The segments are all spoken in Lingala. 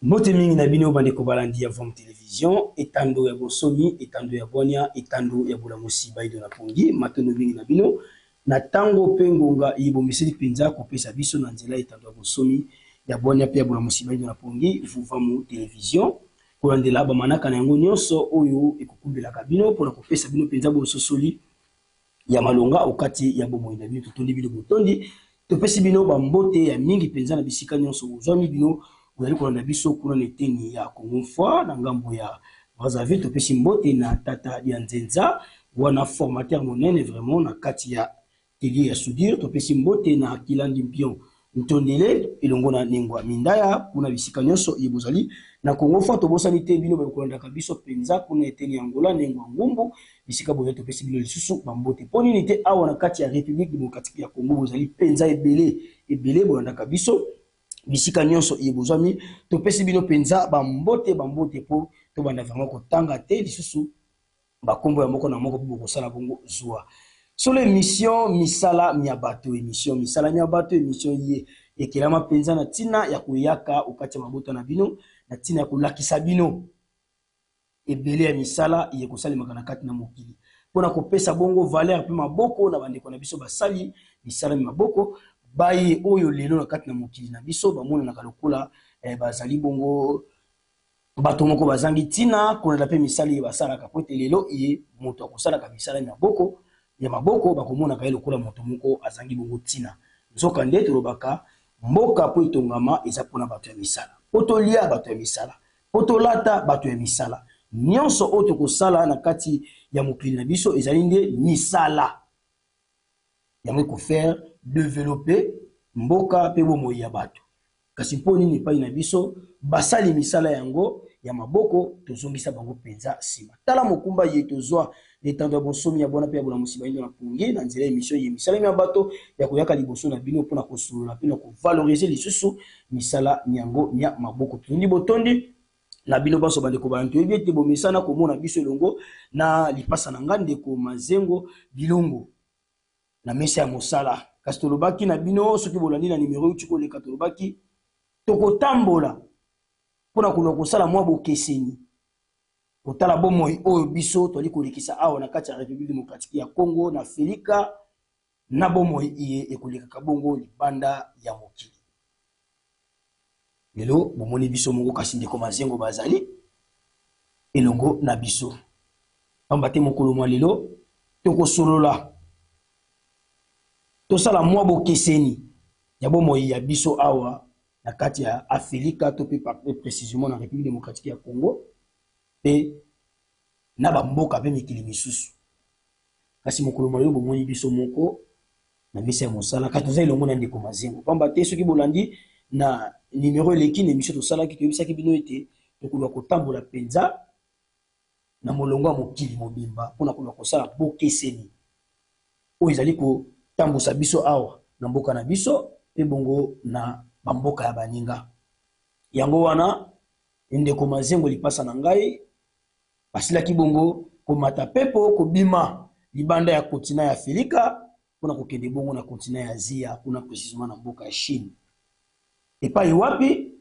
Mote mingi na bino bande ko balandi ya Vom Télévision etando ya bosomi etando ya bonia etando ya bulamusi baido na pongi matono mingi na bino na tango pengonga yibo misili penza ko pesa biso na nzela etando ya bosomi ya bonia pe ya bulamusi baido na pongi Vom Télévision ko landela ba manaka na yango nyonso oyo ekokumbela ka bino pona ko pesa bino penza bo sosoli ya malonga okati ya bomo na bino totondi bino botondi to pesi bino ba mbote ya mingi penza na bisika nyonso ozwami bino. Vous allez qu'on a vu ce qu'on était ni à Congo fois dans Gambo ya Brazzaville to pesi mbote na tata ya Nzenza wana formateur monene vraiment na kati ya télé ya soudure to pesi mbote na Kilandi Mpion Ntondele elongo na Nengwa Mindaya kuna bisika nyonso yebozali na Congo fois to bosani te bino ba kolanda kabiso penza kuna eteni Angola Nengwa Ngumbu bisika boye to pesi bino lisusu ba mbote poni ni te awa na kati ya République démocratique ya Congo bozali penza ebele bolanda kabiso bisika nyonso yebozami to pesi bino penza bambote po to banda vraiment ko tanga te lisusu ba kombo ya moko na moko bo sala bongo zwa sur l'émission misala miabato émission misala miabato émission ye ekelama penza na tina ya kuyaka okati maboto na bino na tina ya kulakisa bino ebele ya misala ye kosalimaka na kati na mokili pona ko pesa bongo valeur pe maboko na bande ko na biso basali misala maboko baye oyo lelo na kati na mokili na biso bamona na kalokola bazali bongo bato moko bazangi tina kona pe misali basala ka pote lelo ye moto akosala ka misala ya maboko bakomona ka lokola moto moko azangi bongo tina nzoka nde tolobaka mboka po itongama eza pona bato ya misala poto lia bato ya misala poto lata bato ya misala nyonso oto kosala na kati ya mokili na biso ezali nde misala yango ko faire développer mboka pe bomo ya bato kasi poni ni pa na biso basali misala yango ya maboko tozongisa bango penza sima tala mokumba ye tozwa etando ya bosomi ya bona pe ya bona musiba ndo na pungi na nzela émission ye misala ya bato ya koyaka liboso na bino pona kosolola pe na ko valoriser lisusu misala nyango nya maboko tundi botondi na bino baso bande ko bantu ebete bo misana ko mona biso longo na lipasa na ngande ko mazengo bilongo na mesa ya mosala kasi tolobaki na bino soki bolandi na numéro utiko le katolobaki toko tambola pona kuna kosala mwa bokeseni otala bomoi oyo biso toli kolekisa awa na kati ya République démocratique ya Congo na Felika na bomoi iye ekoleka bongo libanda ya mokili lelo bomoni biso mongo kasi ndeko mazengo bazali elongo na biso pamba te mokolo mwa lelo toko solola tosala mwa bokeseni ya bomoi ya biso awa na kati ya Afrika to pe précisément na République démocratique ya Congo pe na bamboka pe mikili misusu kasi mokolo mwa lelo bomoni biso moko na misa ya mosala katoza elongo na ndeko mazengo pamba te soki bolandi na numéro eleki na émission tosalaki toyebisaki bino ete tokoloba kotambola penza na molongo ya mokili mobimba mpona koloba kosala bokeseni oyo ezali kotambusa biso awa na mboka na biso pe bongo na bamboka ya baninga yango wana ndeko mazengo lipasa na ngai basilaki bongo komata pepo kobima libanda ya kontina ya Afrika mpona kokende bongo na kontina ya Asia kuna précisément na mboka ya Chine epai wapi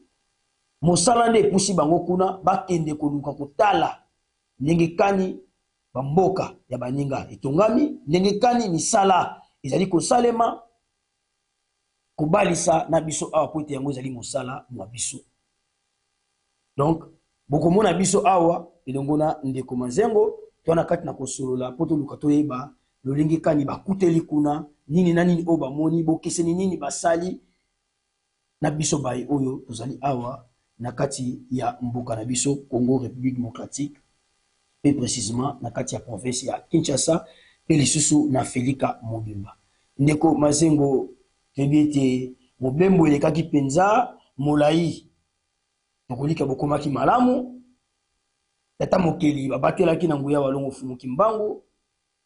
mosala nde epusi bango kuna bakende koluka kotala ndenge kani bamboka ya baninga etongami ndenge kani misala ezali kosalema kobalisa na biso awa po ete yango ezali mosala mwa biso donc bokomona biso awa elongo na ndeko mazengo twana kati na kosolola po toluka toyeba lolenge kani bakuteli kuna nini na nini oyo bamoni bokeseni nini basali na biso baye oyo tozali awa na kati ya mboka na biso Congo République démocratique et précisément na kati ya province ya Kinshasa pe lisusu na Felika mobimba ndeko mazengo tebite mobembo elekaki penza molai tokolika bokomaki malamu tata mokeli babatelaki na nguya walongo fumuki mbango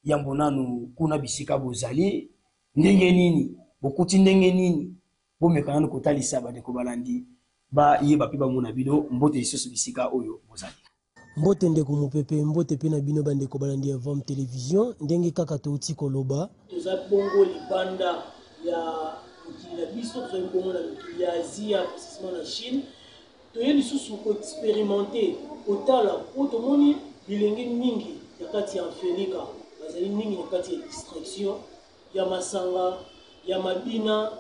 yambo nanu kuna bisika bozali ndenge nini bokuti ndenge nini bomeka nanu kotalisa bandeko balandi ba yeba pe bamona bino mbote lisusu bisika oyo bozali. Mbote ndeko mopepe mbote pe na bino bandeko balandi ya Vom Télévision ndenge kaka touti koloba toza bongo libanda ya mokili na biso toza bongo na mokili ya Asie précisément na Chine toye lisusu koexpérimente kotala po tomoni bilenge mingi ya kati ya Afrika bazali mingi na kati ya distraction ya masanga ya mabina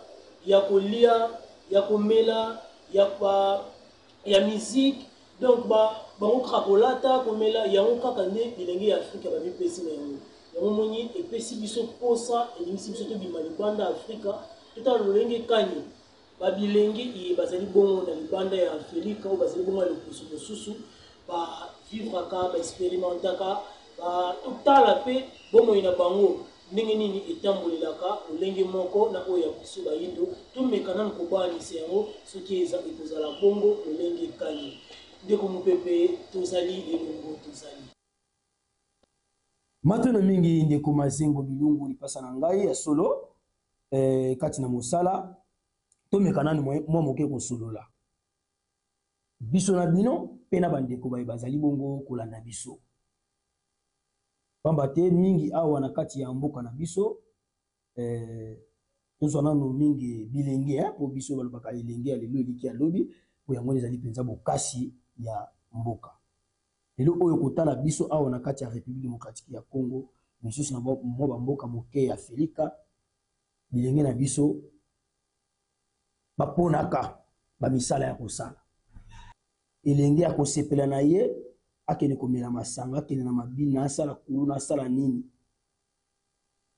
ya kolia ya komela ya musique donc bango krakolata komela yango kaka nde bilenge ya Afrika babipesi na yango yango moni epesi biso posa elingisi biso tobima libanda ya Afrika totala lolenge kani babilenge bazali bongo na libanda ya Afrika oyo bazali bongo ya loposo mosusu bavivraka baexpérimentaka totala mpe bomoi na bango ndenge nini etambolelaka lolenge moko na oyo ya biso bayindo tomeka nanu kobanisa yango soki ekozala bongo lolenge kani ndeko mopepe tozali elongo tozali matono mingi ndeko mazengo bilungu lipasa na ngai ya solo kati na mosala tomeka nanu mwa moke kosolola biso na bino mpe na bandeko baye bazali bongo kolanda biso pamba te mingi awa na kati ya mboka na biso tozwa nanu mingi bilenge po biso balobaka elenge ya lelo eliki ya lobi po yango ezali mpenza bokasi ya mboka lelo oyo kotala biso awa na kati ya République démocratique ya Congo misusu na mwa bamboka moke ya Afrika bilenge na biso baponaka bamisala ya kosala elenge ya kosepela na ye akende komela masanga akende na mabina asala kuluna asala nini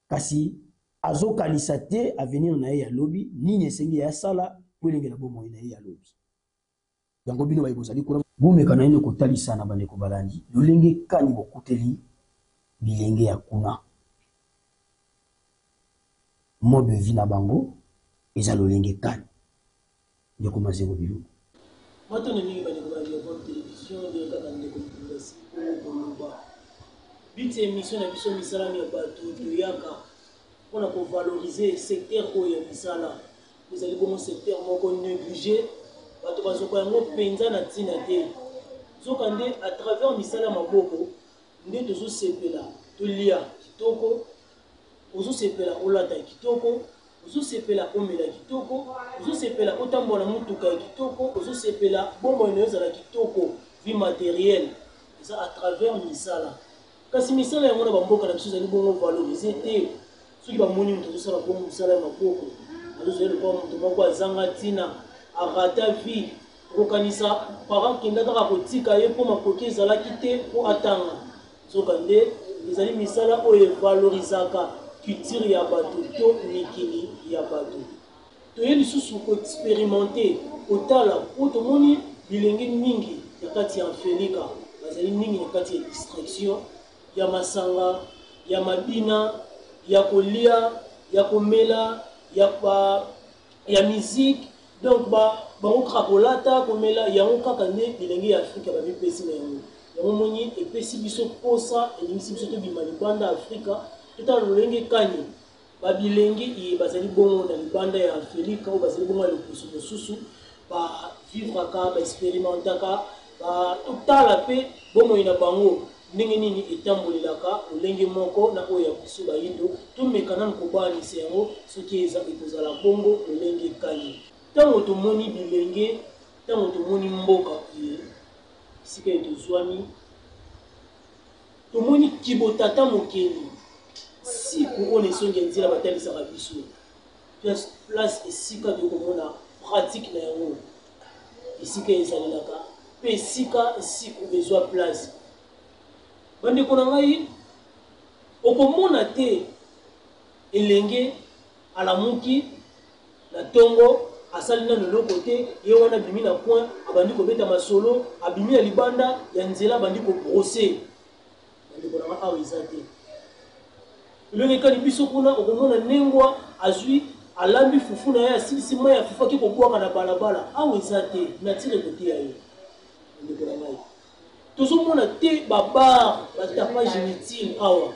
kasi azokanisa te avenir na ye ya lobi nini esengi ya sala po elenge na bomoi na ye ya lobi yango bino bayebozali kuna bomeka na yino kotalisa na bandeko balandi lolenge kani bokuteli bilenge ya kuna mode vi na bango eza lolenge kani ndeko mazengo bilungu matono mingi bandeko balandi ya Vom Télévision ndenge kaka ndeko mpundasi koloba biti émission na biso misalami ya bato toyaka mpona kovalorize secteur oyo ya misala ezali bongo secteur moko négligé bato bazoka yango mpenza na ntina te zoka nde à travers misala maboko nde tozosepela tolia kitoko ozosepela olata kitoko ozosepela omela kitoko ozosepela otambola mutuka ya kitoko ozosepela bomoi na yo ezala kitoko vie matérielle eza à travers misala kasi misala yango na bamboka na biso ezali bongo valorize te soki bamoni moto azosala bongo misala ya maboko azozali lokola moto moko azanga ntina arata vie kokanisa parent kenda kaka kotika ye mpo makoki ezalaki te mpo atanga soka nde ezali misala oyo evalorizaka culture ya bato to mikili ya bato toye lisusu koexpérimente kotala po tomoni bilenge mingi ya kati ya Afrika bazali mingi na kati ya distraction ya masanga ya mabina ya kolia ya komela ya musique donc bango krakolata komela yango kaka nde bilenge ya Afrika babipesi na yango yango moni epesi biso posa elingisi biso tobima libanda ya Afrika totala lolenge kani babilenge bazali bongo na libanda ya Afrika oyo bazali bongo ya loposo mosusu bavivraka baexpérimentaka totala mpe bomoi na bango ndenge nini etambolelaka lolenge moko na oyo ya biso bayindo tomeka nanu kobanisa yango soki ekozala bongo lolenge kani ntango tomoni bilenge ntango tomoni mboka esika etozwami tomoni kibotata mokeli siku oyo esongi ya nzela batalisaka biso place esika tokomona pratique na yango esika ezalelaka mpe esika siku ezwa place bandeko na ngai okomona te elenge alamuki na ntongo asali nano eloko te ye wana abimi na point abandi kobeta masolo abimi na libanda ya nzela abandi kobrose bandeko na ngai awa eza te elenge kani biso kuna okomona nengwa azwi alambi fufu na ye asilisi mai ya fufu ake kobwaka na balabala awa eza te natire kote ya ye ndeko na ngai tozomona te babar batapage inutile awa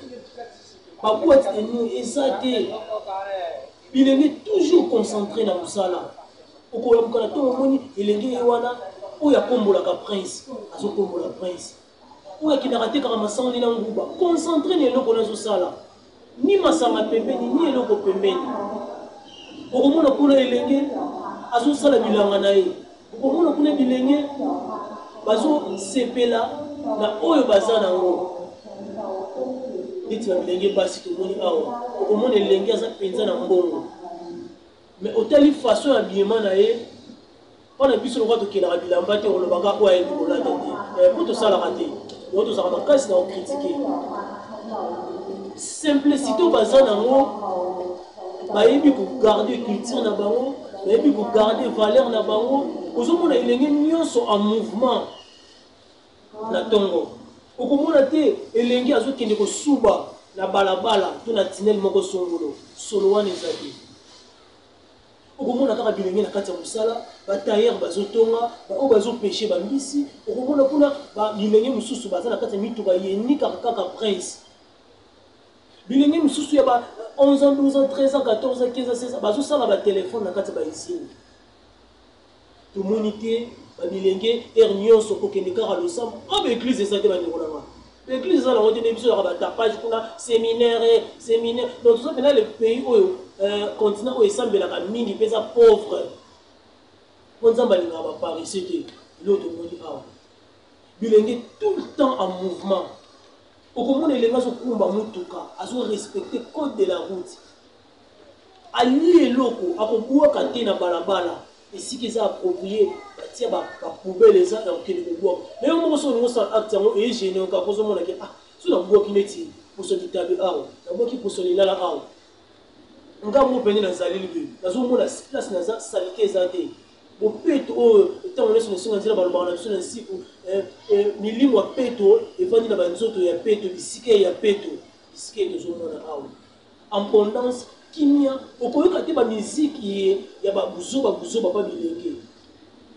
baboîte de nuit eza te bilenge toujours concentré na mosala okoyambuka na ntongo omoni elenge ye wana oyo akombolaka prince azokombola prince oyo akendaka te kaka masangani na nguba concentré na eloko na azosala ni masanga pembeni ni eloko pembeni okomona kuna elenge azosala bilanga na ye okomona kuna bilenge bazosepela na oyo baza nango neti babilenge basi tomoni awa okomona elenge aza mpenza na mbongo mais otali façon ya biema na ye mpona biso lokwa tokendaka bilamba te olobaka oyo ayebi kolata te po tosalaka te yango tozalaka makasi na okritike simplicité oyo baza nango bayebi kogarde culture na bango bayebi kogarde valeur na bango ozomona elenge nyonso en mouvement na ntongo okomona te elenge azokende kosuba na balabala to na tinel moko songolo solo wana eza te okomona kaka bilenge na kati ya mosala batailleur bazotonga oyo bazopeshe bambisi okomona kuna bilenge mosusu baza na kati ya mituka yenikaka kaka prince bilenge mosusu ya ba 11 ans 12 ans 13 ans 14 ans 15 ans 16 ans bazosala batelefone na kati ya baisine tomoni te babilenge ere nyonso kokende kaka losambo oyo baeglise eza te bandeko na nga baeglise eza nango te nde biso yaka batapage kuna séminaire donc toza mpena le pays oyo continent oyo esambelaka mingi mpe eza pauvre mpo nzambe alingaka baparise te ilo tomoni awa bilenge tout le temps en mouvement okomona elenge azokumba motuka azorespecte code de la route ali eloko akobwaka te na balabala esika eza approprié batia bapoubele eza na kokende kobwaka naye moko so olingo osala acte yango eyegene oka kozomona ke so nabwaki neti poso litabe awa nabwaki poso lilala awa ngambo pene nazali libe nazomona place naza salike eza te bopeto oyo ntango nyonso nasinga nzela balobaka na biso na nsiku milimo ya peto evandi na banzoto ya peto bisika ya peto bisika tozomona awa abondance kimia okoyoka te bamiziki ya babuzoba pa bilenge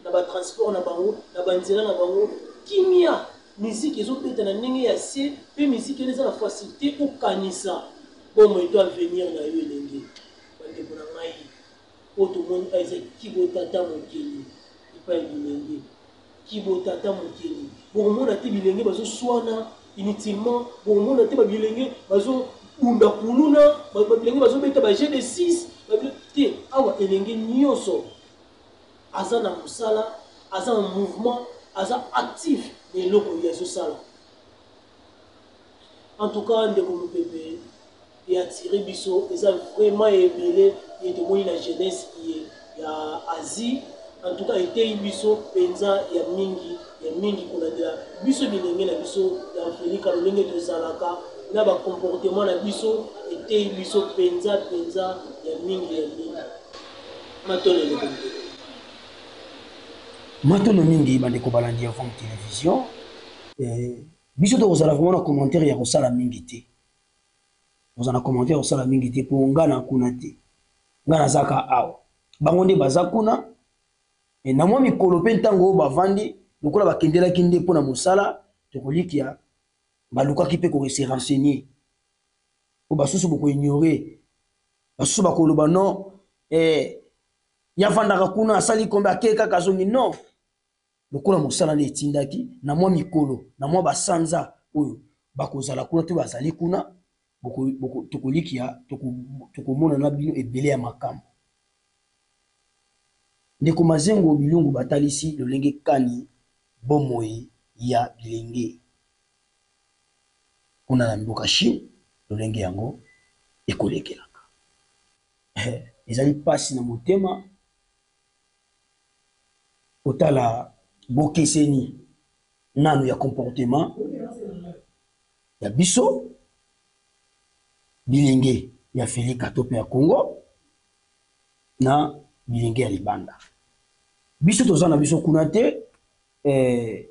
na batransport na bango na banzela na bango kimia miziki ezobeta na ndenge ya se mpe miziki eza na facilité okanisa bomo eto avenir na yo elenge bandeko na ngai po tomoni eza kibotata mokili epai ya bilenge kibotata mokili bokomona te bilenge bazoswana inutilement bokomona te babilenge bazobunda kuluna babilenge bazobeta baje de 6 te awa elenge nyonso aza na mosala aza na mouvement aza actif na eloko yazosala en tout cas ndeko mopepe eatire biso eza vraiment ebele etomoni na jeunesse ya Asie en tout cas etei biso penza ya mingi kolandela biso bilenge na biso ya Afrika lolenge tozalaka na bacomportement na biso etei biso penza ya mingi matono mingi bandeko balandi ya Vom Télévision biso tokozala vraiment na commentaire ya kosala mingi te ozana commentaire kosala mingi te mpo nga na kuna te nga nazaka awa bango nde baza kuna na mwa mikolo mpe ntango oyo bavandi lokola bakendelaki nde mpo na mosala tokolikia balukaki mpe kokese renseigner po basusu bokoignore basusu bakoloba non yavandaka kuna asali kombe akei kaka azongi non lokola mosala nde etindaki na mwa mikolo na mwa basanza oyo bakozala kuna te bazali kuna tokolikia tokomona na bino ebele ya makambo ndeko mazengo bilungu batalisi lolenge kani bomoi ya bilenge kuna na mboka Chine lolenge yango ekolekelaka ezali pasi na motema otala bokeseni nano ya comportement ya biso bilenge ya Afrika to pe ya Congo na bilenge ya Libanda biso toza na biso kuna te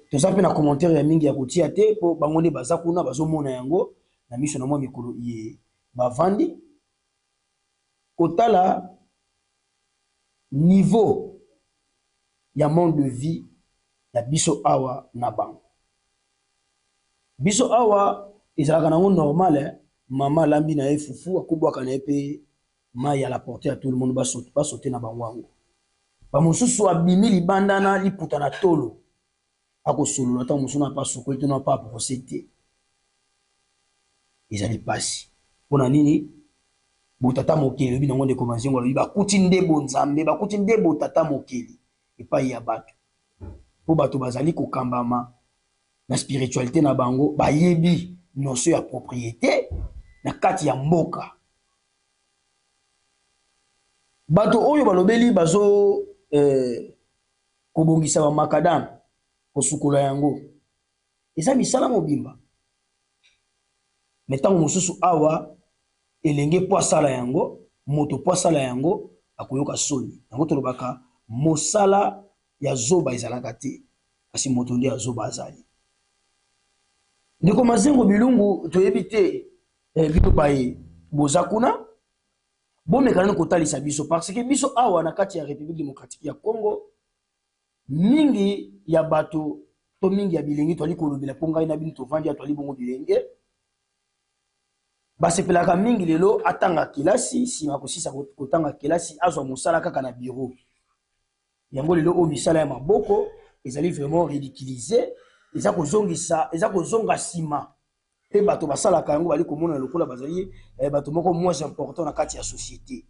toza pe na commentaire ya mingi ya kotia te po bango nde baza kuna bazomona yango na miso na mwa mikolo ye bavandi kotala niveau ya monde de vie ya biso awa na bango. Biso awa ezalaka nango normal mama lambi na ye fufu akubwaka na ye pe mai à la portée à tout le monde ba sauter na bango yango. Ba mosusu abimi libandana liputa na tolo ako solo ta mosusu na pa soko ete na pa procéder. Ezali pasi. Pona nini botata mokeli bi nango de commencer ngolo ba kuti ndebo nzambe ba kuti ndebo tata mokeli epai ya bato. Po bato bazali ko kambama na spiritualité na bango ba yebi notion ya propriété na kati ya mboka. Bato oyo balobeli bazo kobongisa ba makadam kosukola yango eza misala mobimba. Metango mosusu awa elenge po asala yango moto po asala yango akoyoka soni yango tolobaka mosala ya zoba ezalaka te kasi moto nde ya zoba azali. Ndeko mazengo bilungu toyebi te bino baye boza kuna bomekana kotalisa biso parce que biso awa na kati ya République démocratique ya Congo mingi ya bato to mingi ya bilenge to ali kolobela ponga na bino to vandi ya to ali bongo bilenge basepelaka mingi lelo atanga kilasi sima kosisa kotanga kilasi azwa mosala kaka na bureau yango lelo o misala ya maboko ezali vraiment ridiculisé eza kozonga sima pe bato basalaka yango bali komona lokola bazali bato moko moins important na kati ya société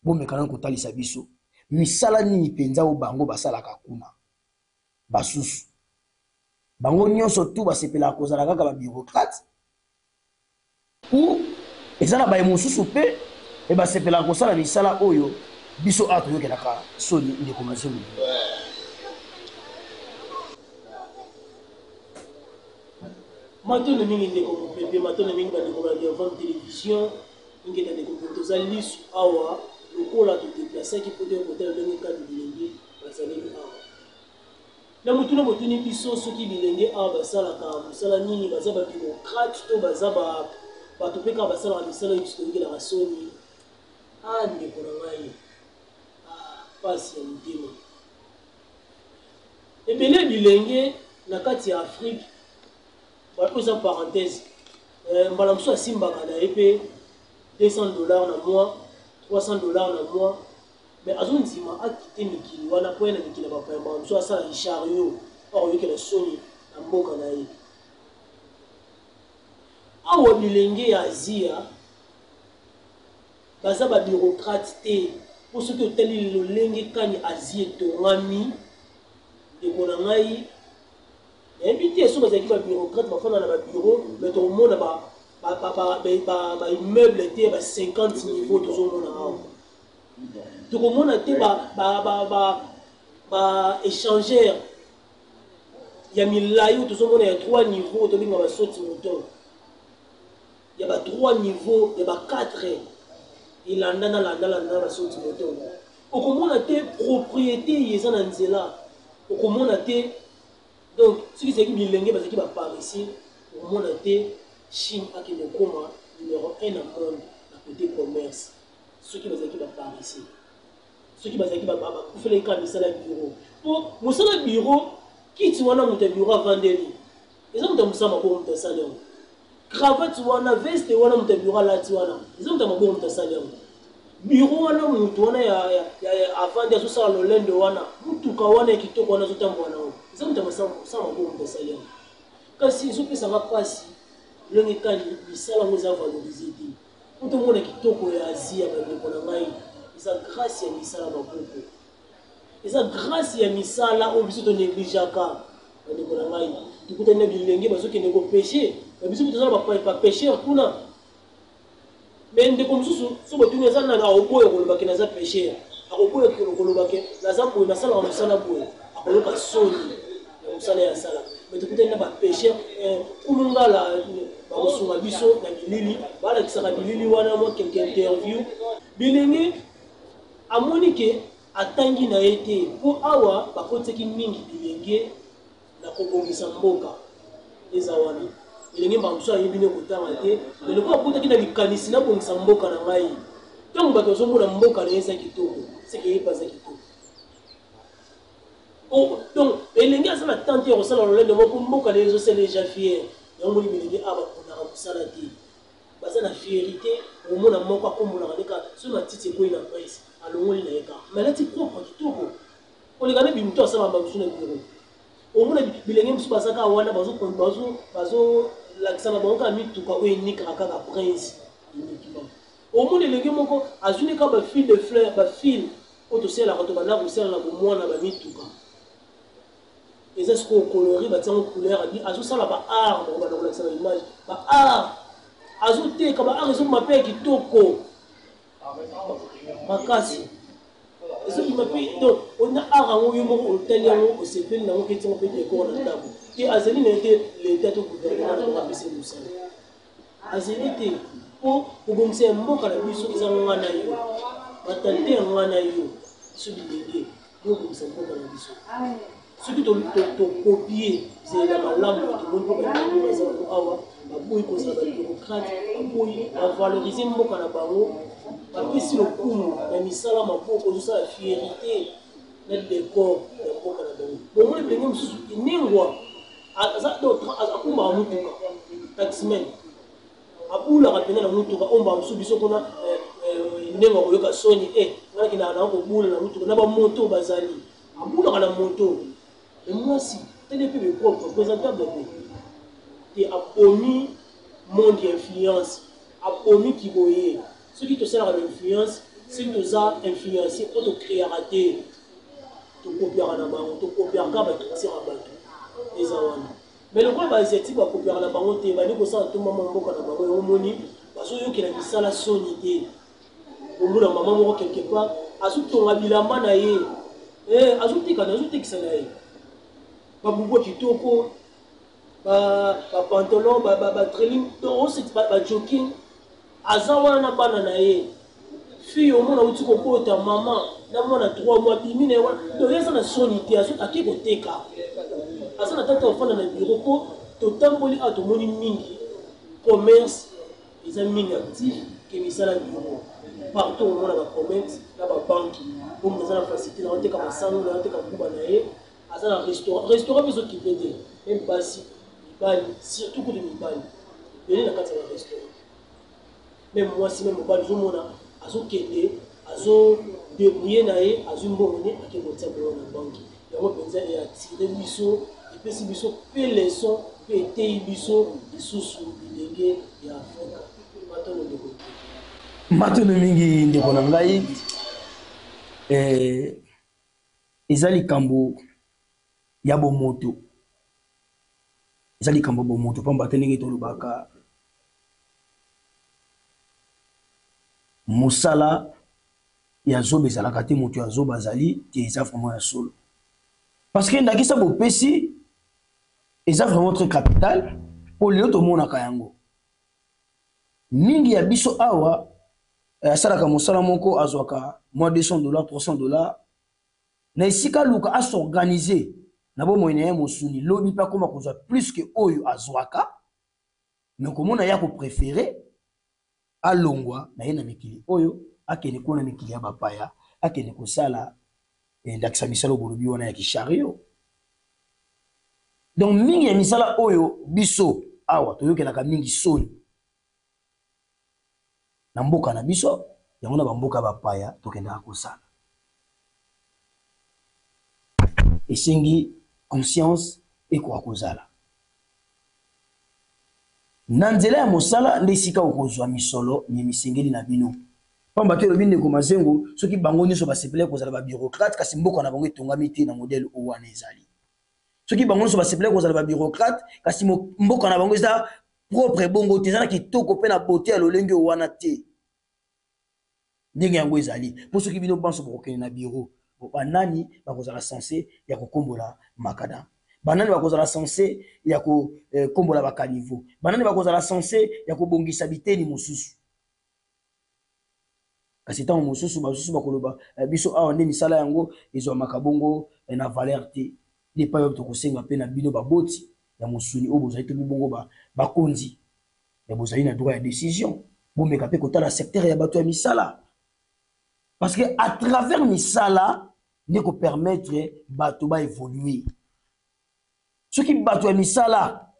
bomekana kotalisa biso misala nini penza o bango basalaka kuna basusu bango nyonso tu basepelaka kozala kaka ba bureaucrate ou ezana ba mosusu pe e basepelaka kosala misala oyo biso ato yokelaka soni ndeko mazengo. Maintenant, mingi ndeko mopepe, maintenant mingi bandeko bandi avant télévision, mingi ndeko toza lisu awa, lokola to déplacer ki pote côté ndenge kadi bilenge bazali awa. Na mutuni biso soki bilenge awa basala ka musala nini baza ba bureaucrate to baza ba bato pe ka basala ba misala yiki la rasoni. Ah ndeko na ngai. Ah pasi ya ndimo. Ebele bilenge na kati ya Afrique en parenthèse, je suis $200 na mois, $300 na mois, mais je suis quitté Mikili, je suis Mikili, je suis un chariot, je suis un Sony, je suis awa bilenge ya Asia, baza ba bureaucrate te, pour ceux qui ont teli lolenge kani Asie tongami, de konangai. Et puis, il y a des bureaucrates qui font dans le bureau, mais tout le monde a immeuble était 50 niveaux, tout le monde a. Tout le monde a échangé. Il y a 1000 laïcs, tout le monde a 3 niveaux, tout le monde a sauté moteur. Il y a 3 niveaux, il y a 4. Il y a sauté moteur. Au monde a été propriété, il y a un anzela. Au monde a été. Donc, ce qui est bilenge, parce qu'il va pas ici, au monde entier, Chine a qui le coma numéro 1 dans le monde, à côté commerce. Ce qui va pas ici. Ce qui va faire les cas de salaire bureau. Pour mon salaire bureau, qui tu vois dans mon bureau à vendre, ils ont un salaire pour mon salaire. Cravate, tu vois, veste, tu vois dans mon bureau là, tu vois, ils ont un bon salaire. Bureau, on a mon avant de ça, le lundi, on a tout kawana qui te connaît tout le temps. Ils ont un bon salaire. Quand si je peux savoir pas si le mécan, il s'est valorisé. Tout le monde qui te connaît Asie, ils ont grâce à Misala Maboko. Ils ont grâce à Misala, au besoin de négliger. Du coup, tu as des gens qui ne péché. Mais si tu pas péché, mais de comme si tu n'as pas de repos, tu n'as pas péché. A repos, tu n'as pas péché. Tu n'as pas péché. Tu n'as pas péché. Mais tu n'as pas péché. Tout le monde a la biso, la bilili, voilà qui sera bilili, voilà moi quelques interviews. Bilili, à Monique, à Tangi n'a été pour Awa, par contre, c'est qu'il mingi bilenge, la Kobongisa Mboka, les Awani. Bilenge Bamsua yebine kotanga te, mais le quoi pour qu'il a dit Kanisina Bongisa Mboka na ngai. Tant que tu as Mboka na esa kitoko, c'est qu'il est pas ça kitoko. Donc, les gars, ça m'a tenté au salon, le monde quand les autres, c'est déjà fiers. Et on m'a dit, ah, on a un salati. Parce que la fierté, au monde, on m'a comme on a dit, sur ma petite école, il a pris. Alors, on l'a dit, mais là, tu propre du tout. On les gagne, bimto, ça m'a pas besoin de bureau. Au monde, il est même sur ça, quand on a besoin de l'accent, on a mis tout cas, où il n'y a qu'un prince. Au monde, les gars, à une quand fil de fleurs, fil, au ciel, la retour, là, vous savez, là, au moins, on a mis tout cas. Et c'est ce qu'on colorie, bah tiens, en couleur, à ça là, bah art, on va dans l'image, bah art, à zouté, comme art, ils ont ma paix qui toko, ma casse. Et ce qui m'a fait, donc, on a art en haut, on tel on s'est fait, on a fait des décors dans la table. Et Azeli n'était les têtes au gouvernement, on a baissé le sol. Azeli était, pour commencer un mot, quand la mission ils ont un aïe, ma tante en un aïe, celui d'aider, donc on s'est fait dans la mission. Ce qui te copier, c'est la langue qui te montre à valoriser après si le coup, la misala m'a pour ça la fierté, le décor, le monde est venu me n'engwa, à ça d'autres, à Kumba Moutuka, taxmen, à Poula rappeler la Moutuka, on va subir qu'on a n'engwa au cas Sony, et là qui n'a pas de boule la Moutuka, n'a pas moto bazali, à Poula la moto. Et moi aussi, TDP est propre, présentable de pays. Et a promis monde d'influence, a promis qui voyait. Ceux qui te servent à l'influence, ceux qui te ont influencé, pour te créer à rater, te copier à la banque, te copier à la banque, te tirer à bateau. Et ça va. Mais le problème, c'est que tu vas copier à la banque, tu vas dire que ça, tout le monde va à la banque, et au moni, parce que tu as dit ça, la sonité. Au bout d'un moment, quelque part, à ce ton habillement, ajouter que ça n'a babubo kitoko ba pantalon ba trailing to c'est ba jogging azawa na bana na ye fille au mona uti ko kota maman na mona 3 mois bimine wa to yesa na sonité aso akiko teka asa na tata ofana na bureau ko to tamboli a to moni mingi commerce les amis actifs qui misala bureau partout au mona ba commerce na ba banque pour nous la facilité na teka masano na teka kuba na ye à un restaurant, mais qui peut dire, même pas si, surtout que de Mibali, il y a un restaurant. Même moi, si même pas, je m'en a, à ce qu'il y a, à ce débrouiller, à ce moment, à qui vous êtes dans la banque. Il y a un peu de tirer le biseau, et puis si biseau, fait les sons, fait éteindre le biseau, et sous délégué, et à faire. Maintenant, on découvre. Maintenant, mingi ndeko na ngai ezali kambo ya bomoto ezali kambo bomoto pamba te ndenge tolobaka mosala ya zoba ezalaka te moto ya zoba azali te eza vraiment ya solo parce que ndakisa bopesi eza vraiment très capital po lelo tomonaka yango mingi ya biso awa asalaka mosala moko azwaka moins $200 $300 na esika luka asorganiser na bo moyene ya mosuni lobi pa koma kozwa plus que oyo azwaka mais komona ya ko préférer alongwa na ye na mikili oyo akene kona mikili ya bapaya akene kosala ndakisa misala bolobi wana ya kishario donc mingi ya misala oyo biso awa toyokelaka mingi soni na mboka na biso yango na bamboka bapaya tokendaka kosala esengi conscience ekoka kozala na nzela ya mosala nde esika okozwa misolo misengeli na bino pamba te lobi ndeko mazengo soki bango nyonso basepele kozala babureaucrate kasi mboka na bango etongami te na modele oyo wana ezali soki bango nyonso basepele kozala babureaucrate kasi mboka na bango eza propre bongo te eza na kitoko mpe na bote ya lolenge oyo wana te ndenge yango ezali mpo soki bino banso bokokende na bureau banani bakozala censé ya kokombola makadam banani bakozala censé ya kokombola bakaniveau banani bakozala censé ya kobongisa biteni mosusu kasi ntango mosusu basusu bakoloba biso awa nde misala yango ezwamaka bongo na valeur te lepa oyo tokosenga mpe na bino baboti ya mosuni oyo bozali te bongo bakonzi ya bozali na droit ya décision bomeka mpe kotala secteur ya bato ya misala parce que à travers misala ne ko permettre bato ba évoluer. Ce qui bato ya misala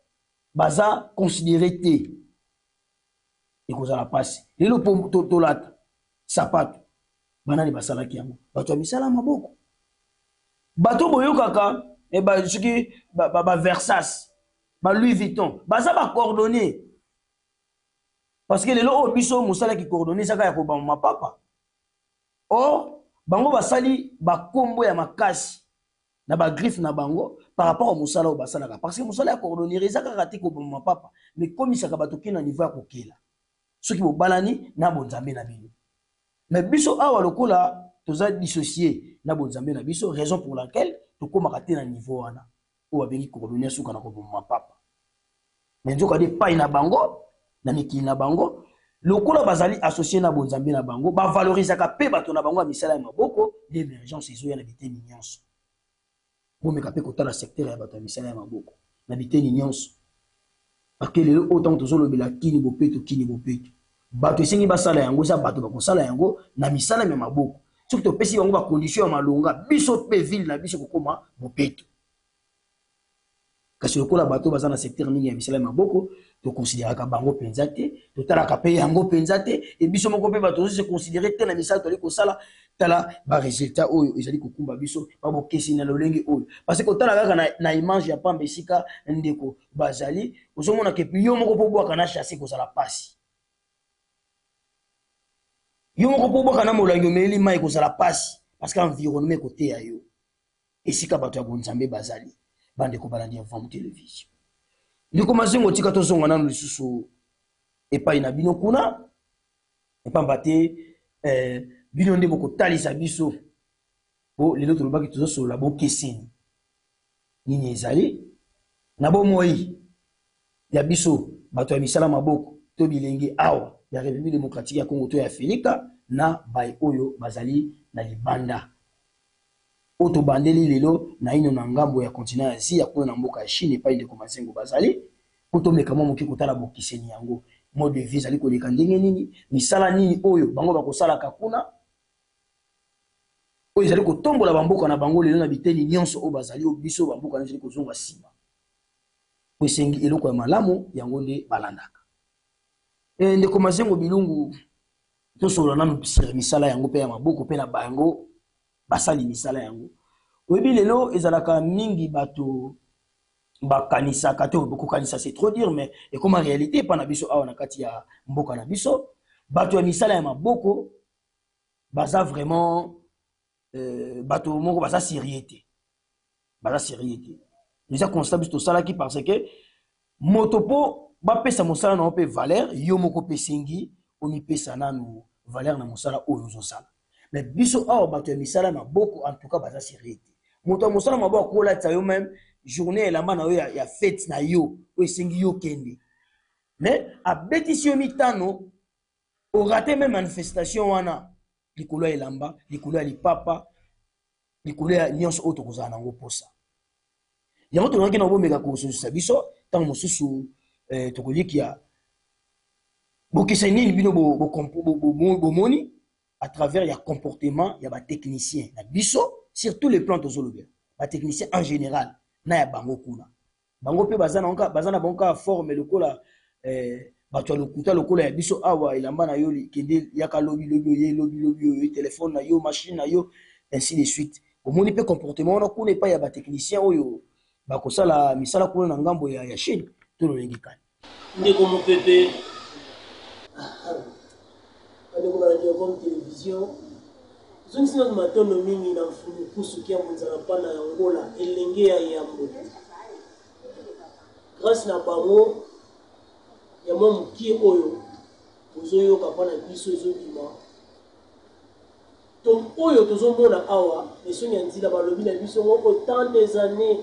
baza considéré te et cause la passe. Lelo tolata sapato banani basala ki yango bato ya misala maboko. Bato boyokaka et ba ce qui ba Versace, ba Louis Vuitton, baza ba coordonné. Parce que lelo obiso musala ki coordonné saka ya ko ba mapapa. Or bango basali ba kombo ya makasi na ba griffe na bango par rapport au musala au basalaka parce que musala ya coordonner ezaka kati ko ba papa mais comme ça ka bato kina niveau ya kokela ceux qui bo balani na bonzambe na bino mais biso awa lokola toza dissocié na bonzambe na biso raison pour laquelle to koma kati na niveau wana o ba bengi coordonner suka na ko ba papa mais nzoka de pai na bango na mikili na bango lokola bazali associé na bonzambe na bango ba valoriser ka pe bato na bango ya misala ya maboko l'émergence ezoya na biteni nyonso. Vous me capez que le secteur est battu, mais maboko. N'habitez ni nyonso. Parce que le autant que zolo bela kini bopeto. Bato singi basala yango sa bato bakosala yango na misala me maboko. Surtout pesi yango ba condition malonga biso pe ville na biso kokoma bopeto. Kasi lokola bato baza na secteur mingi ya misala maboko to considérer ka bango penzate to tala ka pe yango penzate et biso moko pe bato se considérer te na misala to liko sala tala ba résultat oyo ezali kokumba biso ba bokesi na lolenge oyo parce que tala kaka na image ya pamba esika ndeko bazali ozomona ke yo moko po bwaka na chasser ko sala pasi yo moko po bwaka na molangi meli mai ko sala pasi parce que environnement côté ya yo esika bato ya bonzambe bazali bande ko balandi Vom Télévision ndiko mazengo tika to zonga na lisusu epai na bino kuna epamba te bino nde boko talisa biso bo lelo tolobaki tozosola bo keseni nini ezali na bo moi ya biso bato ya misala maboko to bilenge awa ya République démocratique ya Congo to ya Afrika na bai oyo bazali na libanda oto bandeli lelo na ino na ngambo ya continent ya Asie ya kuna na mboka ya Chine epai ndeko mazengo bazali poto mekama moki kotala bo keseni yango mode de vie zali koleka ndenge nini misala nini oyo bango bakosala kakuna oyo ezali kotombola bamboka na bango lelo na biteni nyonso oyo bazali biso bamboka na ezali kozonga nsima po esengi eloko ya malamu yango nde balandaka ndeko mazengo bilungu tosola nanu misala yango mpe ya maboko mpe na bango basali misala yango oyebi lelo ezalaka mingi bato bakanisaka te bokokanisa c'est trop dire mais et comme en réalité pas na biso awa na kati ya mboka na biso bato ya misala ya maboko baza vraiment bato moko baza sérieux te déjà constat biso salaki parce que motopo bapesa mosala na pe valeur yo moko pesengi oni pesa nanu valeur na mosala oyo zosala mais biso awa bato ya misala ya maboko en tout cas baza sérieux te moto mosala maboko kola tsa yo même journée elamba na yo ya fête na yo oyo esengi yo kende mais abetisi yo mitano orate même manifestation wana likolo ya elamba likolo ya lipapa likolo ya nyonso oyo tokozala nango posa yango tolongaki na bomeka kosososa biso ntango mosusu tokolikia bokisa nini bino bomoni à travers ya comportement ya batechnicien na biso sur tous les plans tozolobela batechnicien en général na ya bango kuna bango pe bazana bango ka forme lokola bato ya lokuta lokola ya biso awa elamba na yo kende yaka lobi yo téléphone na yo machine na yo ainsi de suite omoni pe comportement wana kuna epai ya batechnicien oyo bakosala misala kuna na ngambo ya Chine tololengi kani ndeko mopepe ndeko balandi Vom Télévision zongi na matono mingi na mfumu kusu kia munzala pana ya ngola elenge ya yambo grâce na bango ya mwa mukie oyo ozoyoka pana biso ezobima donc oyo tozomona awa esoni ya nzila balobi na biso moko tant des années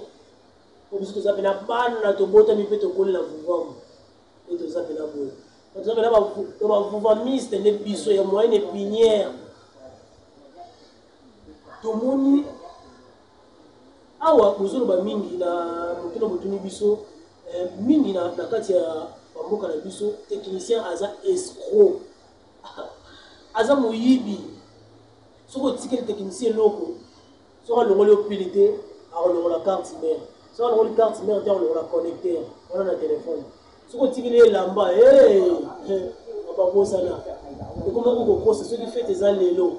obiso tozape na bana tobotami mpe tokolela vuvamu e tozape na boye tozape na bavuvamiste nde biso ya moyenne épinière tomoni awa kozoloba mingi na motuna botuni biso mingi na kati ya bamboka na biso technicien aza escroc aza moyibi soki otikeli technicien eloko Soit on a pilité, on a la carte mère. Soit on a la carte mère, on a la connecteur, on a le téléphone. Si on tire là-bas, on va pas ça là. Et comment on peut cause ceux qui fait des allélos,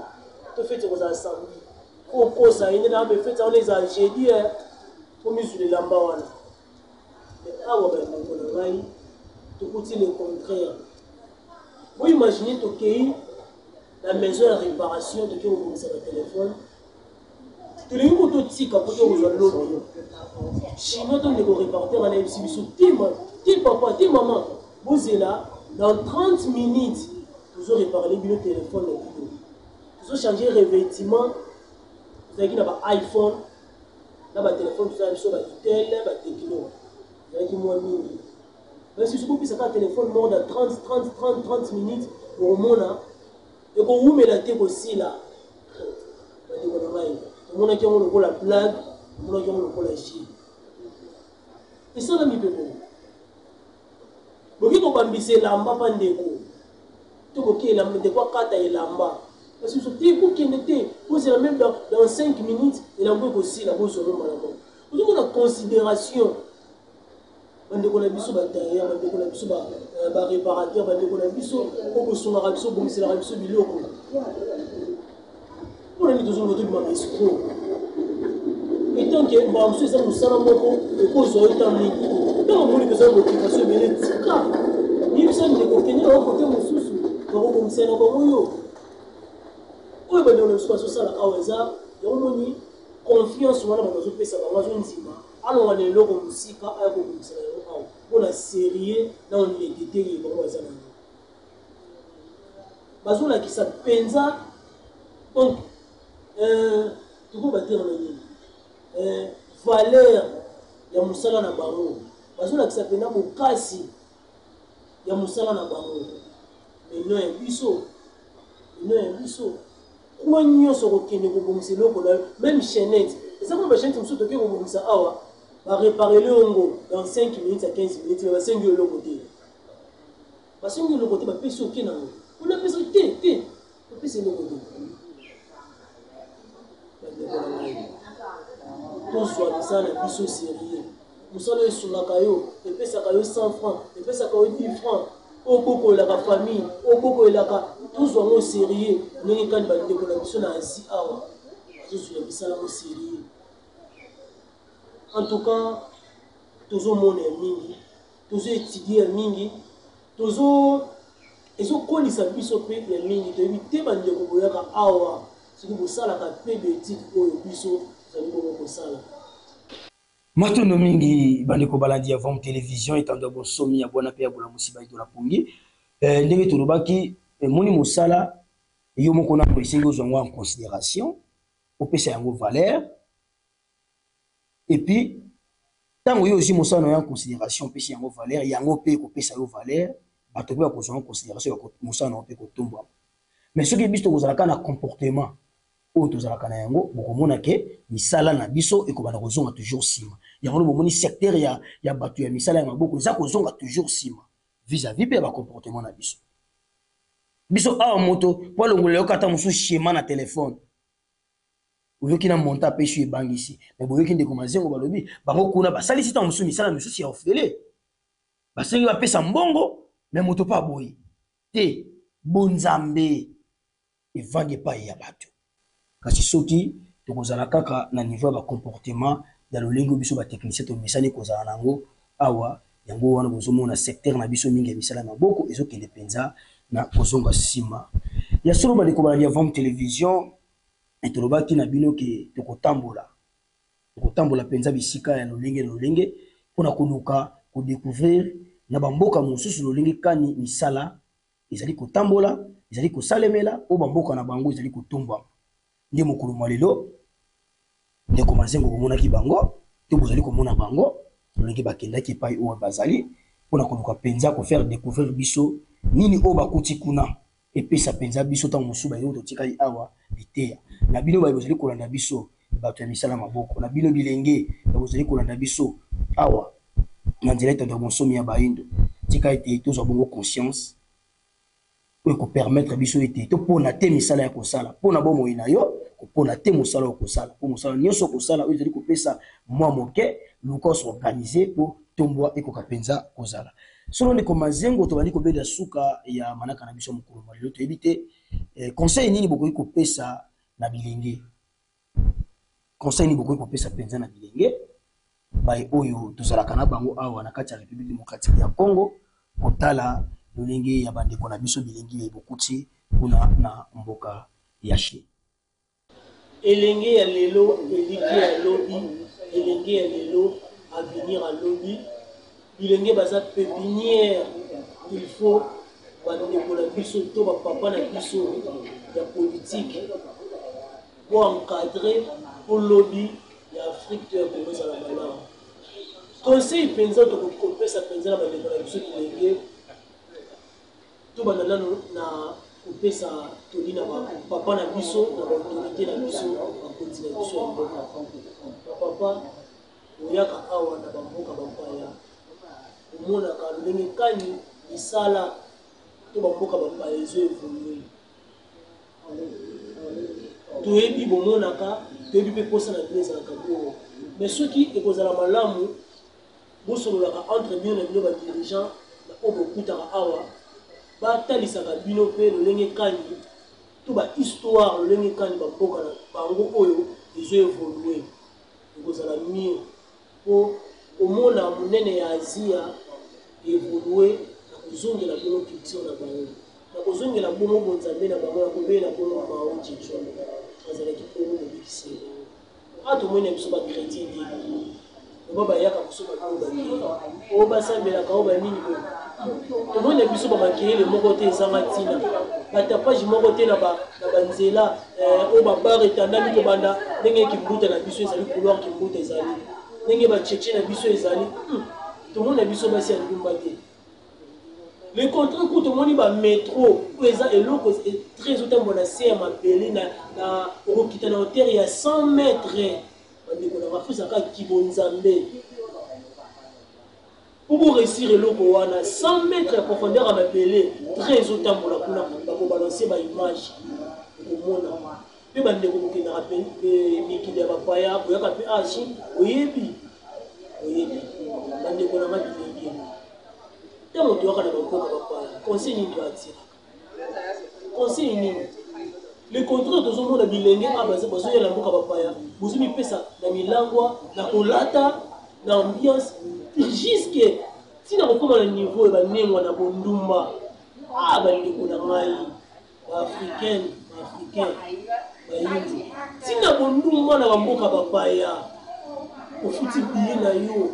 tu fais des assemblées. On cause ça, il y a des fêtes, on les a jeudi, pour mieux sur les lambas. Mais ah ouais, on a tout le contraire. Vous imaginez que la maison de réparation de qui on commence le téléphone. Tu les gens qui ont besoin de l'autre. Chinois donc les répartir en exhibition. Dis papa, dis maman, vous êtes là, dans 30 minutes, vous aurez réparé le téléphone. Vous aurez changé le revêtement. Vous avez un iPhone, un téléphone, vous avez un tel, un techno. Vous avez moins mini. Mais si vous avez un téléphone mort dans 30 minutes, au monde, et qu'on vous met la tête aussi là. Le monde qui a la blague, le monde qui a la chie. Et ça, là, mi peut bon. Vous avez dit que lamba pandeko. Tout le monde a dit que lamba. Parce que vous êtes même dans 5 minutes, et là, vous aussi la bosse au monde. Vous avez la considération. Vous avez dit que derrière, vous avez dit que réparateur, vous avez dit que son arabiso, bon, c'est l'arabiso du lot. Vous avez dit que vous avez dit et tant que vous avez dit que vous avez dit que vous avez dit que vous avez dit que vous avez dit que vous avez dit que vous avez dit que vous avez dit que vous avez dit que vous avez dit confiance wana bazopesa bango nzima alors les loko musika ayako kumisala yo pour la série dans les détails bango ezana bazola ki sa penza donc tu peux battre le valeur ya musala na bango bazola ki sa penza mokasi ya musala na bango mais non biso quoi nous sommes qui nous commençons même chaînette et ça comme chaînette nous sommes qui nous commençons à réparer le ongo dans 5 minutes à 15 minutes va 5 euros côté parce que le côté va payer sur qui non on a besoin de on peut c'est le côté tout soit ça la biso sérieux nous sommes sur la caillou et puis ça caillou 100 francs et puis ça caillou 10 francs au beaucoup la famille au beaucoup la tous sont sérieux nous quand va décoration na asi awa tous sont bisala au sérieux en tout cas toujours mon mingi toujours étudier mingi toujours ezo kolisa biso pe ya mingi to éviter bande ko boyaka awa si vous sala ka pe de titre oyo biso zali ko sala Matono mingi bandeko balandi avant télévision etando bon somi ya bona pe ya bola musiba ito la pungi ndenge tolobaki moni mosala yo moko na esengi ozwango en considération opesa yango valeur et puis tango yo aussi mosala na en considération opesa yango valeur yango pe kopesa yo valeur bato pe bakozwa en considération mosala na pe kotomba mais soki biso tokozalaka na comportement oyo tozalaka na yango bokomona ke misala na biso ekobana kozonga toujours nsima yango bomoni secteur ya bato ya misala ya maboko eza kozonga toujours nsima vis-à-vis pe ya bacomportement na biso biso awa moto po alongolela yo kata mosusu schéma na telefone oyoki na monta apesu ebangisi me boyoki ndeko mazengo balobi bango kuna basalisi ntango mosusu misala misusu ya ofele basengi bapesa mbongo me moto mpe aboyi te bonzambe evandi epai ya bato kasi soki tokozala kaka na niveau ya bacomportement ya lolenge biso batechnicien tomesani kozala nango awa yango wana bozomona secteur na biso mingi ya misala ya maboko ezokende mpenza na kozonga nsima ya solo bandeko balandi avant télévision etolobaki na bino ke tokotambola mpenza bisika ya lolenge na lolenge mpona koluka kodécouvrir na bamboka mosusu lolenge kani misala ezali kotambola ezali kosalemela o bamboka na bango ezali kotumbama nde mokolo mwa lelo ndeko mazengo komonaki bango to bozali komona bango lolenge bakendaki epai oyo bazali mpona koluka mpenza kofaire découvrir biso nini oyo bakuti kuna epesa mpenza biso ntango mosusu bayo totikali awa liteya na bino bayo bozali kolanda biso bato ya misala maboko na bino bilenge bozali kolanda biso awa na nzela etando bonsomi ya bayindo tika ete tozwa bongo conscience oyo kopermettre biso ete topona te misala ya kosala mpona bomoi na yo kopona te mosala okosala po mosala nyonso okosala oyo ezali kopesa mwa moke luka s'organiser po tombwa ekoka penza kozala solo ndeko mazengo tobandi kobela suka ya manaka na biso mokolo malelo toyebi te conseil nini bokoki kopesa na bilenge conseil nini bokoki kopesa penza na bilenge baye oyo tozalaka na bango awa na kati ya République démocratique ya Congo kotala lolenge ya bandeko na biso bilenge bokuti kuna na mboka ya Chine elenge ya lelo eliki ya lobi elenge ya lelo avenir à lobby bilenge baza pépinière il faut bandeko na biso to bapapa na biso ya politique pour encadrer pour lobby ya Afrique to ya Congo za la malamu conseil penza to kopesa penza na bandeko na biso bilenge to bandana na kopesa toli na papa na biso na autorité na biso bakonzi na biso ya mboka papa oyaka awa na bamboka bapaya omonaka ndenge kani misala to bamboka bapaya ezo evolue toyebi bomonaka toyebi mpe posa na bino ezalaka bongo mais soki ekozala malamu bosololaka entre bino na bino badirigant na oyo bokutaka awa batalisaka bino mpe lolenge kani to bahistoire lolenge kani bamboka na bango oyo ezo evolue ekozala mie po omona monene ya Asia evolue na kozongela bongo culture na bango na kozongela bongo bonzambe na bango na kobela bongo bao jejo azalaki bongo mobikisi atomoni na biso bachrétien début oba bayaka kosoba bango bakeye oyo basambelaka oyo banini boye tomoni na biso bamakeyele moko te ezanga ntina batapage moko te na banzela oyo babare etandami tobanda ndenge kimbuta na biso ezali couloir kimbuta ezali ndenge bacheche na biso ezali tomoni na biso basi ya ndumba te le contrat ko tomoni bamétro oyo eza eloko très otambola na se ya mabele na okokita na hauteur ya 100 mètres bandeko na bafusaka kibonzambe pour réussir eloko wana 100 mètres ya profondeur ya mabele très otambola kuna bakobalanse baimage okomona mpe bandeko kokendaka mpe mikili ya bapaya koyaka mpe achi oyebi bandeko na mabilenge ntango toyaka na bankoka bapaya conseil nini toatiraka conseil nini le contrat tozomona bilenge bazoyela mboka bapaya bozomipesa na milangwa na kolata na ambiance jusque ntina kokoma na niveau ebanengwa na bondumba bandeko na ngai baafricaine bayindi ntina bondumba na bamboka bapaya ofuti biye na yo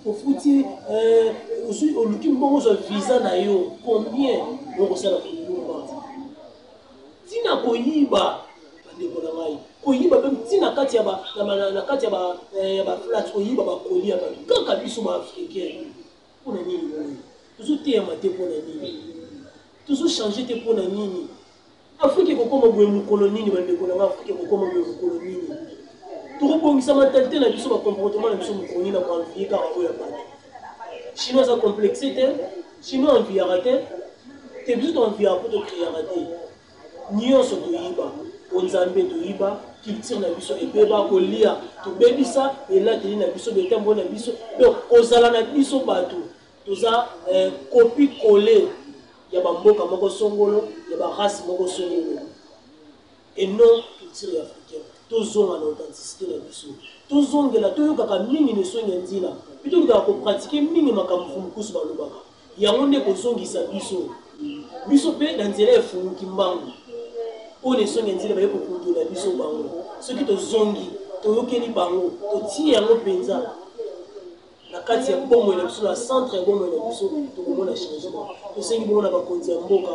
ofuti oluki mbongo ozwa visa na yo combien okosala kondumba ntina koyiba bandeko na ngai koyiba mpe ntina kati ya baflat koyiba bakolia bato kaka biso baafricain mpona nini oyo tozoteyama te mpona nini tozochange te mpona nini afrika ekokoma boye mokolo nini bandeko na ngai afrika ekokoma boye mokolo nini tokobongisa mentalité na biso bacomportement na biso mokolo nini na koanvie kaka oyo ya bato chinois aza complexe te chinois anviaka te biso toanviaka mpo tokreaka te nyonso toyiba onzambe toyiba culture na biso ebeba kolia tobebisa elateli na biso betembo na biso donc kozala na biso bato toza copie collé ya bamboka moko songolo ya barace moko songolo et non culture africaine tozonga na authenticité na biso tozongela toyokaka mingi nesongi ya nzela mpe tolukaka kopratike mingi makambo fumukusu balobaka yango nde kozongisa biso mpe na nzela efunguki mbangu oyo nesongi ya nzela baye kopundola biso bango soki tozongi toyokeli bango totie yango mpenza na kati ya bomoi na biso na centre ya bomoi na biso tokomona changement tosengi bongo na bakonzi ya mboka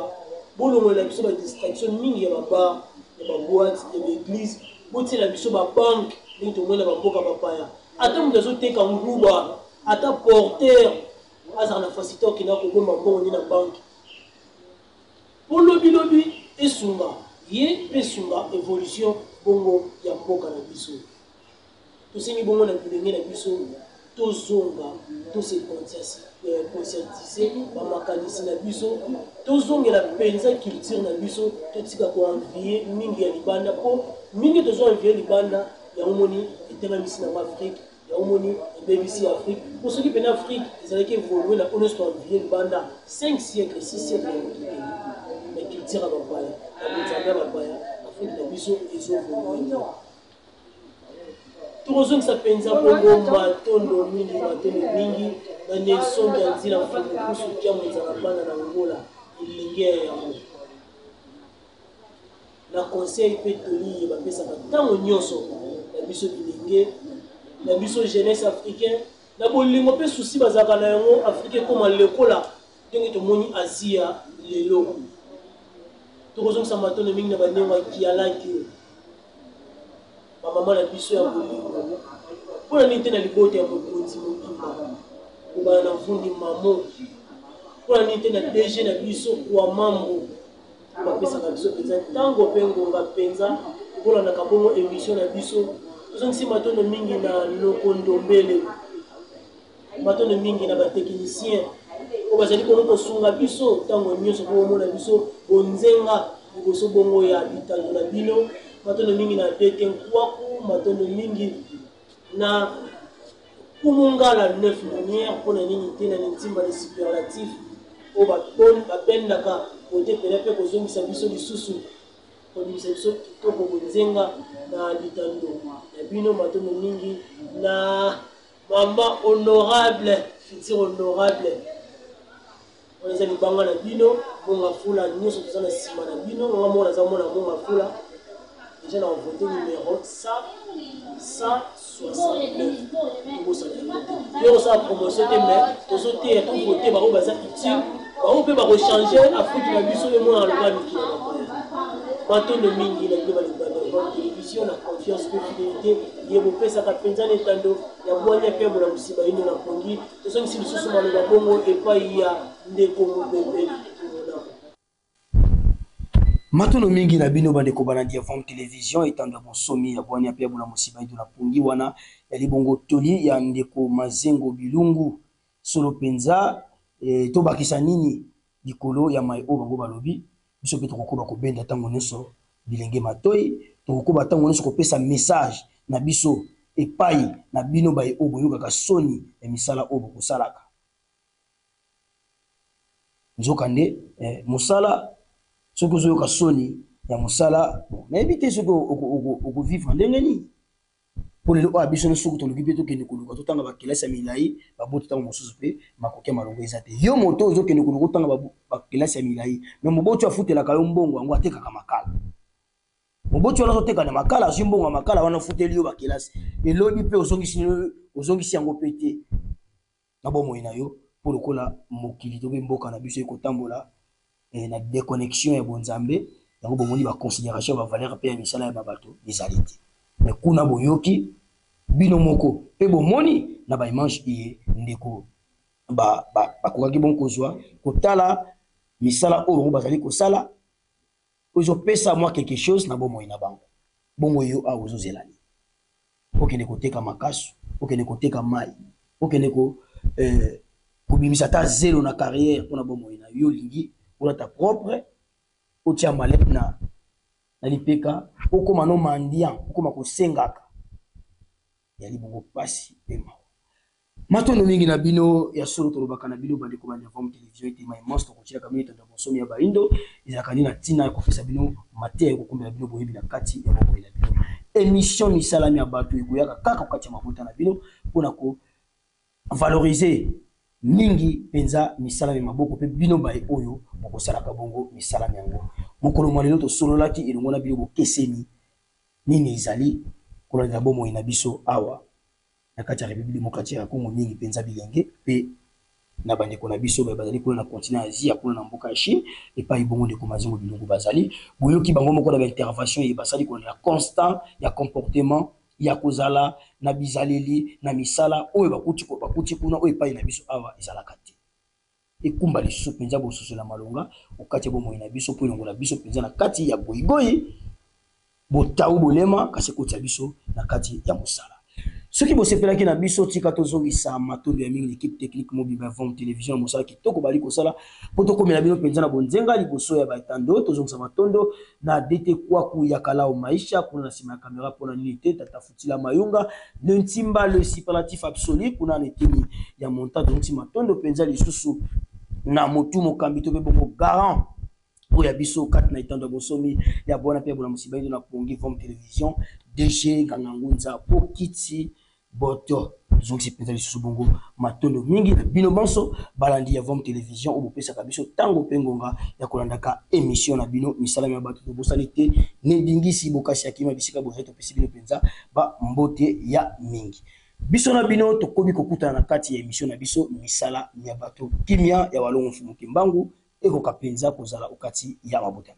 bolongolela biso badistraction mingi ya babar ya baboite ya baeglise botiela biso babanke ndenge tomona bamboka bapaya ata moto azoteka nguba ata porteur azala na facilité okenda kobomba mbongo nde na banke po lobilobi esunga ye mpe esunga évolution bongo ya mboka na biso tosengi bongo na bilenge na biso tozonga to se conscientiser bamakanisi na biso tozongela penza culture na biso totika koenvie mingi ya libanda po mingi tozoenvie libanda ya omoni etelemisi na Afrique ya omoni ebebisi Afrique pour ceux qui viennent Afrique ezalaki évoluer na onos toenvie libanda 5 siècles 6 siècles ya culture ya bapaya ya bonzambe ya bapaya Afrique na biso ezovolue tozongisa penza bongo matondo mingi na Nelson Mandela kuhusu kiamu za bana na Angola ilingia yango na conseil petoli ba pesa batango nyoso na biso bilinge na biso jeunesse africaine na bolingo pe souci bazaka na yango africain comme lekola ndenge to moni Asia lelo tozongisa matondo mingi na banenga kialaki ba mama na biso ya bolingo pona nite na libote ya mokonzi mokimba kubana na mfundi mamo pona nite na DG na biso kwa mambo bapesa na biso penza tango pengonga penza pona na kabongo émission na biso tozongisi matondo mingi na lokondombele matondo mingi na ba technicien o bazali ko sunga biso tango nyonso ko mona biso bonzenga liboso bongo ya bitalo na bino matondo mingi na tete kwaku matondo mingi na kumungala 9 lumière pour nini tena ntimba de superlatif o bapendaka kote pelepe kozongisa biso lisusu kodimisa biso kitoko bonzenga na litando na bino matondo mingi na mama honorable futur honorable on les a libanga na bino bonga fula nyonso tozana sima na bino nga mona za mona bonga fula déjà dans voté numéro 169 pour ça promotion mais tozote tout voter ba baza utile ba pe ba changer Afrique na biso le monde en loi mikila matondo mingi na biba libanda télévision na confiance pe fidélité yebo pesa ka penzana etando ya bwanya pe bola musiba ino na pongi tozongisi lisusu maloba bongo epai ya ndeko mobebe matondo mingi na bino bandeko balandi ya Vom Télévision etanda bonsomi ya bwanya pe bola musiba ino na pongi wana ya libongo toli ya ndeko Mazengo Bilungu solo penza to bakisa nini likolo ya mai o bango balobi biso pe tokokoba ko benda tango nyonso bilenge matoi tokokoba tango nyonso ko pesa message na biso epai na bino baye o boyoka ka soni ya misala o boko salaka nzokande musala soko zoyoka soni ya musala bon na éviter soko oko vivre ndenge ni pour le o abiso soko to lokipe to kende koluka to tanga ba kelasi ya milai ba boto tango mosusu pe makoke malongo ezate yo moto ozo kende koluka tanga ba kelasi ya milai mais moboto afutela ka yo mbongo ngo ateka ka makala moboto wana teka na makala asimbongo makala wana futeli yo ba kelasi elobi pe ozongisi yango pete na bomo ina yo pour lokola mokili to mboka na biso ekotambola na déconnexion ya bonzambe yango bomoni ba considération ba valeur pe ya misala ya babato ezalite mais kuna boyoki bino moko pe bomoni na ba image iye ndeko ba kokaki bon kozwa kotala misala o bazali kosala ozo pesa moi quelque chose na bomo ina bango bongo yo a ozo zelani okende koteka makasu okende koteka mai okende ko bimisa ta zéro na carrière pour na bomo ina yo lingi pour ta propre otia malep na lipeka okoma no mandian okoma ko sengaka ya libongo pasi pema matondo mingi na bino ya solo tolobaka na bino bandeko banya Vom Télévision ete mai monster ko tira kamini tanda bonsomi ya baindo izakani na tina ko fesa bino matin ko kumbela bino boyebi na kati ya bobo ina bino émission ni salami ya bato ekoyaka kaka kati ya mabuta na bino pona ko valoriser mingi penza misala ya maboko pe bino bae oyo boko salaka bongo misala yango mokolo malelo to solo laki elongo na bino bokeseni nini izali kolanda bomo ina biso awa na kati ya République démocratique ya Congo mingi penza bilenge pe na bandeko na biso bazali kuna na continent Asie kuna na mboka ya Chine et pas ibongo de Mazengo Bilungu bazali boyoki bango moko na intervention et basali kuna ya constant ya comportement ya kozala na bizaleli na misala oyo bakuti kuna oyo epai na biso awa ezalaka te ekumba lisusu penza bososola malonga okati bomo ina biso po elongola biso penza na kati ya goigoyi botau bolema kasi koti ya biso na kati ya mosala Ce qui bosse pela ki na biso tika tozongisa matondo ya mingi l'équipe technique mobile Vom Télévision mosala kitoko bali kosala poto komela bino penza na bonzenga liboso ya baitando tozongisa matondo na dete kwa ku ya kala o maisha kuna na sima ya kamera pona nilité tata futila mayunga le ntimba le superlatif absolu kuna netini ya montage tozongisa matondo penza lisusu na motu mokambi to pe bongo garant oya biso kat na itando bosomi ya bona pe bona musiba na pongi Vom Télévision DG Kangangunza Pokiti Boto zongi penza lisusu bongo matondo mingi na bino banso balandi ya Vom Télévision o bopesa kabiso tango pengonga ya kolandaka émission na bino misala ya bato bosalite ne dingisi bokasi ya kima bisika bozeto pesi bino penza ba mbote ya mingi biso na bino tokobi kokutana na kati ya émission na biso misala ya bato kimia ya walongo mfumu kimbangu eko kapenza kozala okati ya mabota